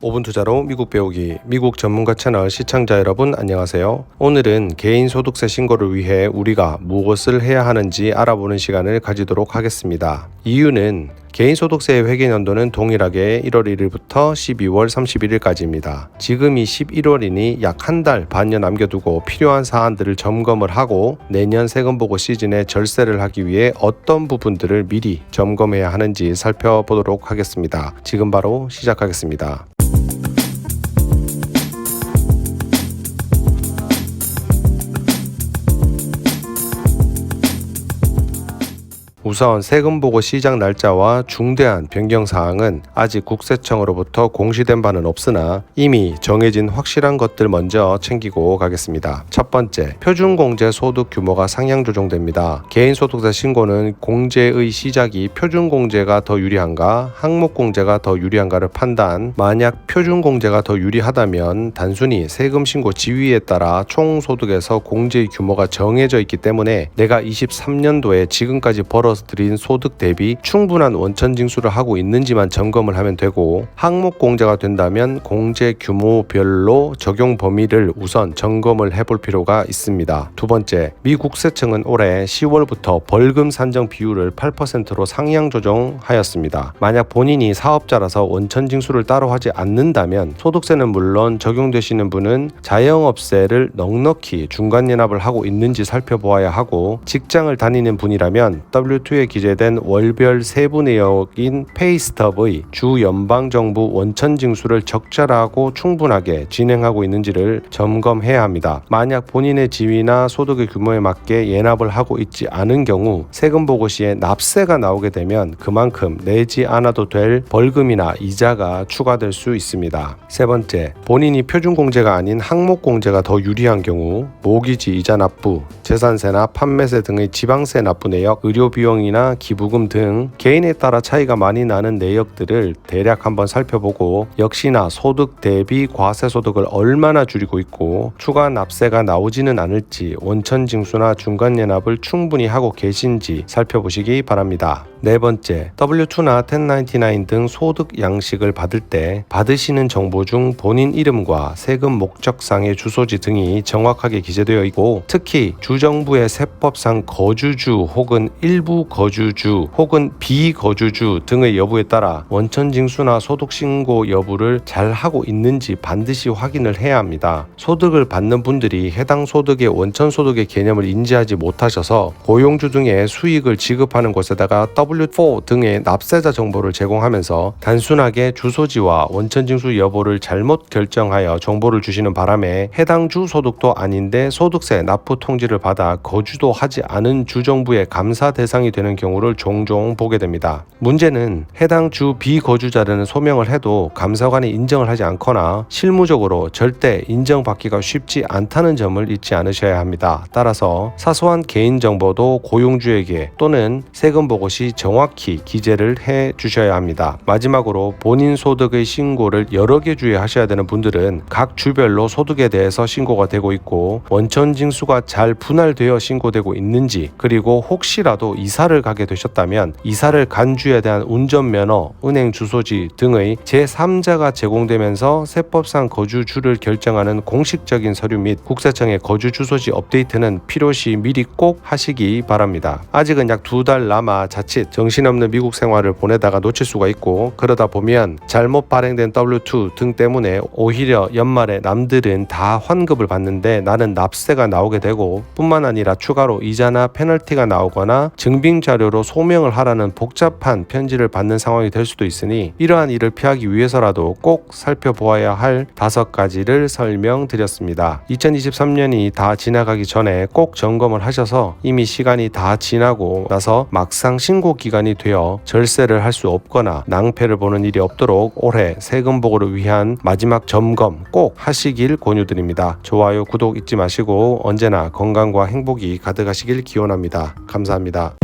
5분 투자로 미국 배우기 미국 전문가 채널 시청자 여러분 안녕하세요. 오늘은 개인 소득세 신고를 위해 우리가 무엇을 해야 하는지 알아보는 시간을 가지도록 하겠습니다. 이유는 개인 소득세의 회계 연도는 동일하게 1월 1일부터 12월 31일까지입니다. 지금이 11월이니 약 한 달 반년 남겨두고 필요한 사안들을 점검을 하고 내년 세금 보고 시즌에 절세를 하기 위해 어떤 부분들을 미리 점검해야 하는지 살펴보도록 하겠습니다. 지금 바로 시작하겠습니다. 우선 세금 보고 시작 날짜와 중대한 변경 사항은 아직 국세청으로부터 공시된 바는 없으나 이미 정해진 확실한 것들 먼저 챙기고 가겠습니다. 첫 번째, 표준공제 소득 규모가 상향 조정됩니다. 개인소득세 신고는 공제의 시작이 표준공제가 더 유리한가, 항목공제가 더 유리한가를 판단. 만약 표준공제가 더 유리하다면 단순히 세금 신고 지위에 따라 총소득에서 공제의 규모가 정해져 있기 때문에 내가 23년도에 지금까지 벌어서 들인 소득 대비 충분한 원천 징수를 하고 있는지만 점검을 하면 되고, 항목 공제가 된다면 공제 규모별로 적용 범위를 우선 점검을 해볼 필요가 있습니다. 두 번째, 미 국세청은 올해 10월부터 벌금 산정 비율을 8%로 상향 조정하였습니다. 만약 본인이 사업자라서 원천 징수를 따로 하지 않는다면 소득세는 물론 적용되시는 분은 자영업세를 넉넉히 중간연합을 하고 있는지 살펴보아야 하고, 직장을 다니는 분이라면 W2에 기재된 월별 세부 내역인 페이스톱의 주 연방정부 원천 징수를 적절하고 충분하게 진행하고 있는지를 점검해야 합니다. 만약 본인의 지위나 소득의 규모에 맞게 예납을 하고 있지 않은 경우 세금 보고 시에 납세가 나오게 되면 그만큼 내지 않아도 될 벌금이나 이자가 추가될 수 있습니다. 세 번째, 본인이 표준공제가 아닌 항목공제가 더 유리한 경우 모기지 이자 납부, 재산세나 판매세 등의 지방세 납부 내역, 의료 비용이나 기부금 등 개인에 따라 차이가 많이 나는 내역들을 대략 한번 살펴보고, 역시나 소득 대비 과세소득을 얼마나 줄이고 있고 추가 납세가 나오지는 않을지 원천 징수나 중간연합을 충분히 하고 계신지 살펴보시기 바랍니다. 네 번째, W2나 1099 등 소득 양식을 받을 때 받으시는 정보 중 본인 이름과 세금 목적상의 주소지 등이 정확하게 기재되어 있고, 특히 주정부의 세법상 거주주 혹은 일부 거주주 혹은 비거주주 등의 여부에 따라 원천 징수나 소득 신고 여부를 잘 하고 있는지 반드시 확인을 해야 합니다. 소득을 받는 분들이 해당 소득의 원천 소득의 개념을 인지하지 못하셔서 고용주 등의 수익을 지급하는 곳에다가 W4 등의 납세자 정보를 제공하면서 단순하게 주소지와 원천 징수 여부를 잘못 결정하여 정보를 주시는 바람에 해당 주 소득도 아닌데 소득세 납부 통지를 받아 거주도 하지 않은 주정부의 감사 대상이 되는 경우를 종종 보게 됩니다. 문제는 해당 주 비거주자라는 소명을 해도 감사관이 인정을 하지 않거나 실무적으로 절대 인정받기가 쉽지 않다는 점을 잊지 않으셔야 합니다. 따라서 사소한 개인정보도 고용주에게 또는 세금 보고 시 정확히 기재를 해 주셔야 합니다. 마지막으로 본인 소득의 신고를 여러 개 주에 하셔야 되는 분들은 각 주별로 소득에 대해서 신고가 되고 있고 원천 징수가 잘 분할되어 신고되고 있는지, 그리고 혹시라도 이사를 가게 되셨다면 이사를 간 주에 대한 운전면허, 은행 주소지 등의 제3자가 제공되면서 세법상 거주주를 결정하는 공식적인 서류 및 국세청의 거주 주소지 업데이트는 필요시 미리 꼭 하시기 바랍니다. 아직은 약 2달 남아 자칫 정신없는 미국 생활을 보내다가 놓칠 수가 있고, 그러다 보면 잘못 발행된 W2 등 때문에 오히려 연말에 남들은 다 환급을 받는데 나는 납세가 나오게 되고, 뿐만 아니라 추가로 이자나 페널티가 나오거나 증빙 자료로 소명을 하라는 복잡한 편지를 받는 상황이 될 수도 있으니 이러한 일을 피하기 위해서라도 꼭 살펴보아야 할 5가지를 설명드렸습니다. 2023년이 다 지나가기 전에 꼭 점검을 하셔서 이미 시간이 다 지나고 나서 막상 신고 기간이 되어 절세를 할 수 없거나 낭패를 보는 일이 없도록 올해 세금 보고를 위한 마지막 점검 꼭 하시길 권유드립니다. 좋아요, 구독 잊지 마시고 언제나 건강과 행복이 가득하시길 기원합니다. 감사합니다.